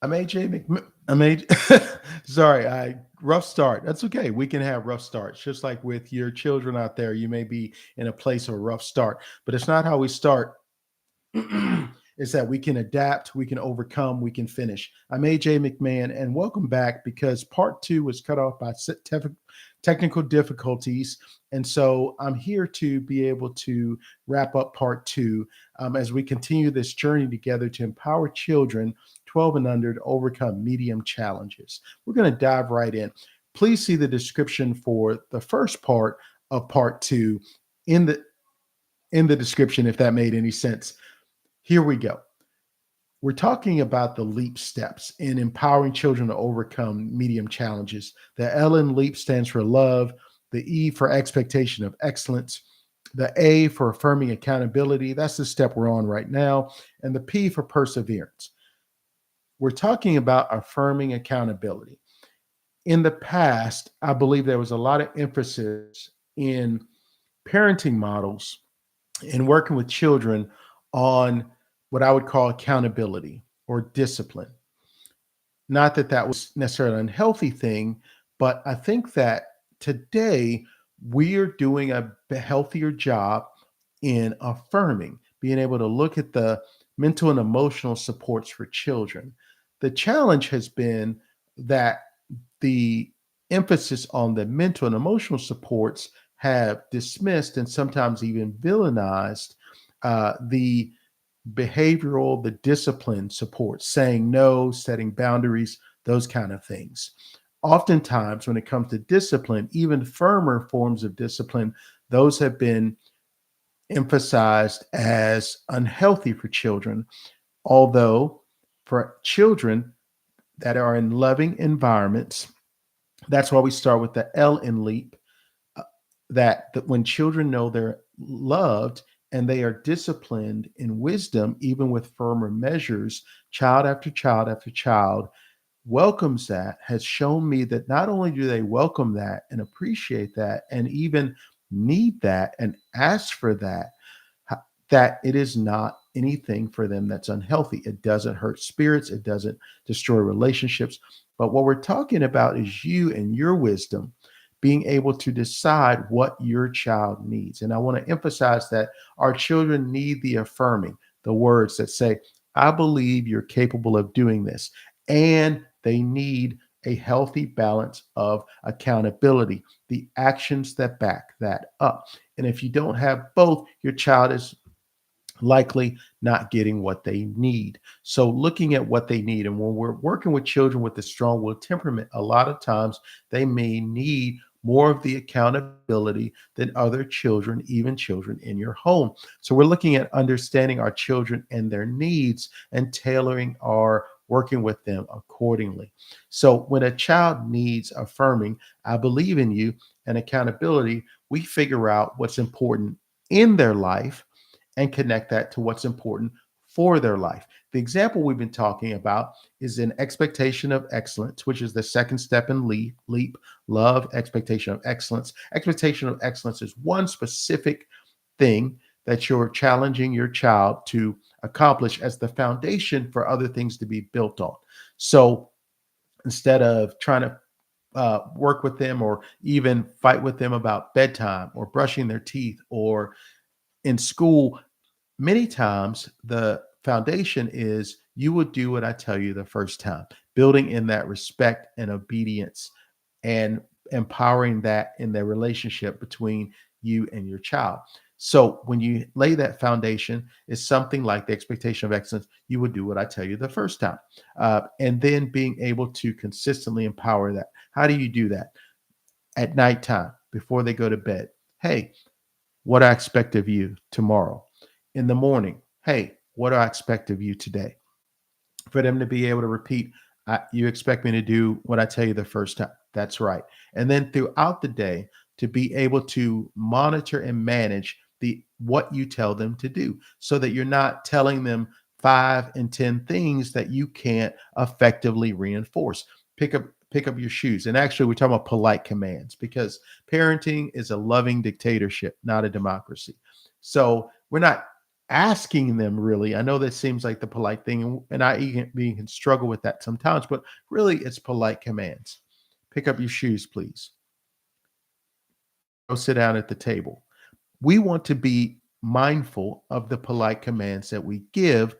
I'm AJ I'm AJ. Sorry, I rough start. That's okay. We can have rough starts, just like with your children out there. You may be in a place of a rough start, but it's not how we start. Is that we can adapt, we can overcome, we can finish. I'm AJ McMahon, and welcome back because part two was cut off by technical difficulties. And so I'm here to be able to wrap up part two as we continue this journey together to empower children 12 and under to overcome medium challenges. We're going to dive right in. Please see the description for the first part of part two in the description if that made any sense. Here we go. We're talking about the LEAP steps in empowering children to overcome medium challenges. The L in LEAP stands for love, the E for expectation of excellence, the A for affirming accountability. That's the step we're on right now. And the P for perseverance. We're talking about affirming accountability. In the past, I believe there was a lot of emphasis in parenting models and working with children on what I would call accountability or discipline. Not that that was necessarily an unhealthy thing, but I think that today we are doing a healthier job in affirming, being able to look at the mental and emotional supports for children. The challenge has been that the emphasis on the mental and emotional supports have dismissed and sometimes even villainized the behavioral, the discipline support, saying no, setting boundaries, those kind of things. Oftentimes, when it comes to discipline, even firmer forms of discipline, those have been emphasized as unhealthy for children. Although, for children that are in loving environments, that's why we start with the L in LEAP, that when children know they're loved and they are disciplined in wisdom, even with firmer measures, child after child after child welcomes that, has shown me that not only do they welcome that and appreciate that and even need that and ask for that, that it is not anything for them that's unhealthy. It doesn't hurt spirits, it doesn't destroy relationships. But what we're talking about is you and your wisdom being able to decide what your child needs. And I want to emphasize that our children need the affirming, the words that say, I believe you're capable of doing this. And they need a healthy balance of accountability, the actions that back that up. And if you don't have both, your child is likely not getting what they need. So, looking at what they need, and when we're working with children with a strong will temperament, a lot of times they may need more of the accountability than other children, even children in your home. So, we're looking at understanding our children and their needs and tailoring our working with them accordingly. So, when a child needs affirming, I believe in you, and accountability, we figure out what's important in their life and connect that to what's important for their life. The example we've been talking about is an expectation of excellence, which is the second step in LEAP, love, expectation of excellence. Expectation of excellence is one specific thing that you're challenging your child to accomplish as the foundation for other things to be built on. So instead of trying to work with them or even fight with them about bedtime or brushing their teeth or in school, many times the foundation is you will do what I tell you the first time, building in that respect and obedience and empowering that in the relationship between you and your child. So when you lay that foundation, it's something like the expectation of excellence. You would do what I tell you the first time, and then being able to consistently empower that. How do you do that? At nighttime, before they go to bed. Hey, what I expect of you tomorrow. In the morning, hey, what do I expect of you today? For them to be able to repeat, you expect me to do what I tell you the first time. That's right. And then throughout the day, to be able to monitor and manage the what you tell them to do so that you're not telling them 5 and 10 things that you can't effectively reinforce. Pick up your shoes. And actually, we're talking about polite commands because parenting is a loving dictatorship, not a democracy. So we're not. asking them really. I know that seems like the polite thing, and I even can struggle with that sometimes, but really it's polite commands. Pick up your shoes, please. Go sit down at the table. We want to be mindful of the polite commands that we give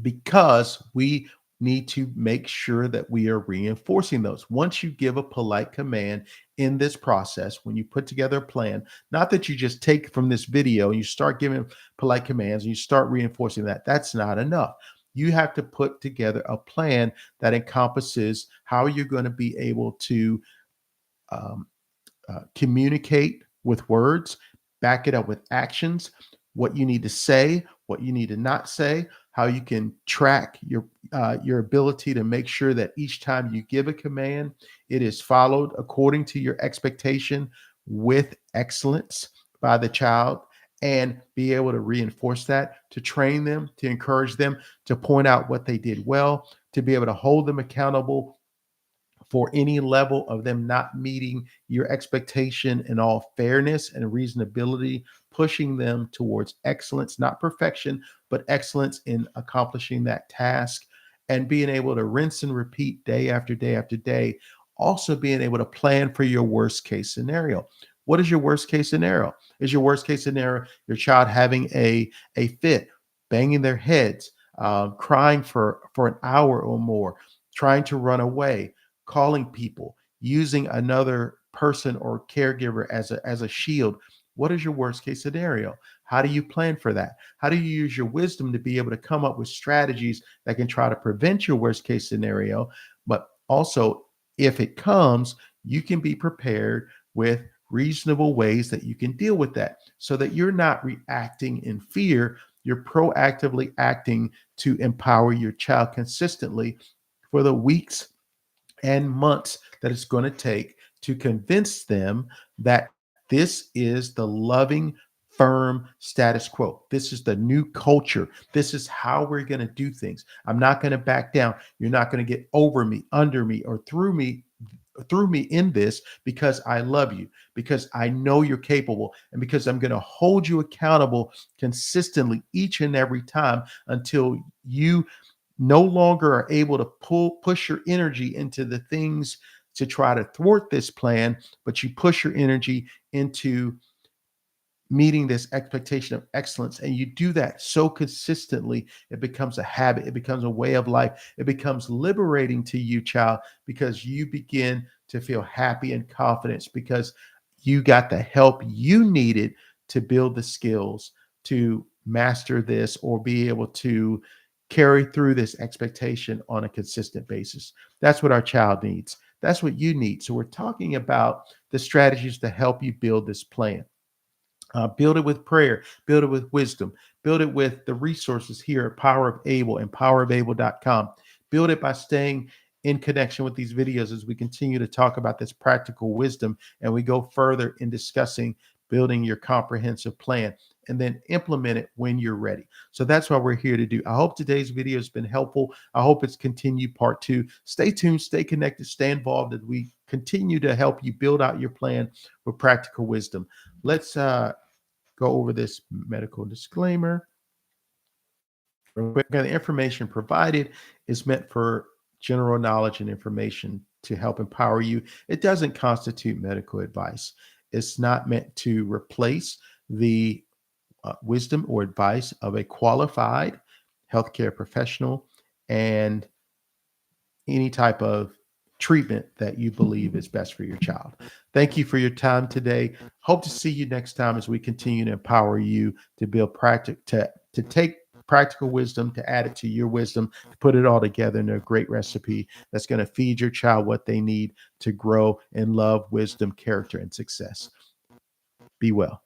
because we need to make sure that we are reinforcing those. Once you give a polite command in this process, when you put together a plan, not that you just take from this video and you start giving polite commands and you start reinforcing that, that's not enough. You have to put together a plan that encompasses how you're going to be able to um, communicate with words, back it up with actions, what you need to say, what you need to not say, how you can track your ability to make sure that each time you give a command, it is followed according to your expectation with excellence by the child, and be able to reinforce that, to train them, to encourage them, to point out what they did well, to be able to hold them accountable for any level of them not meeting your expectation in all fairness and reasonability, pushing them towards excellence, not perfection, but excellence in accomplishing that task, and being able to rinse and repeat day after day after day. Also, being able to plan for your worst case scenario. What is your worst case scenario? Is your worst case scenario your child having a fit, banging their heads, crying for an hour or more, trying to run away, calling people, using another person or caregiver as a shield? What is your worst case scenario? How do you plan for that? How do you use your wisdom to be able to come up with strategies that can try to prevent your worst case scenario? But also, if it comes, you can be prepared with reasonable ways that you can deal with that so that you're not reacting in fear. You're proactively acting to empower your child consistently for the weeks and months that it's going to take to convince them that this is the loving, firm status quo. This is the new culture. This is how we're going to do things. I'm not going to back down. You're not going to get over me, under me, or through me in this, because I love you, because I know you're capable, and because I'm going to hold you accountable consistently each and every time until you no longer are able to push your energy into the things to try to thwart this plan, but you push your energy into meeting this expectation of excellence. And you do that so consistently, it becomes a habit, it becomes a way of life, it becomes liberating to you, child, because you begin to feel happy and confidence because you got the help you needed to build the skills to master this or be able to carry through this expectation on a consistent basis. That's what our child needs. That's what you need. So we're talking about the strategies to help you build this plan. Build it with prayer, build it with wisdom, build it with the resources here at Power of Able and powerofable.com. Build it by staying in connection with these videos as we continue to talk about this practical wisdom and we go further in discussing building your comprehensive plan and then implement it when you're ready. So that's what we're here to do. I hope today's video has been helpful. I hope it's continued part 2. Stay tuned, stay connected, stay involved as we continue to help you build out your plan with practical wisdom. Let's go over this medical disclaimer real quick. The information provided is meant for general knowledge and information to help empower you. It doesn't constitute medical advice. It's not meant to replace the wisdom or advice of a qualified healthcare professional and any type of treatment that you believe is best for your child. Thank you for your time today. Hope to see you next time as we continue to empower you to build to take practical wisdom, to add it to your wisdom, to put it all together in a great recipe that's going to feed your child what they need to grow in love, wisdom, character, and success. Be well.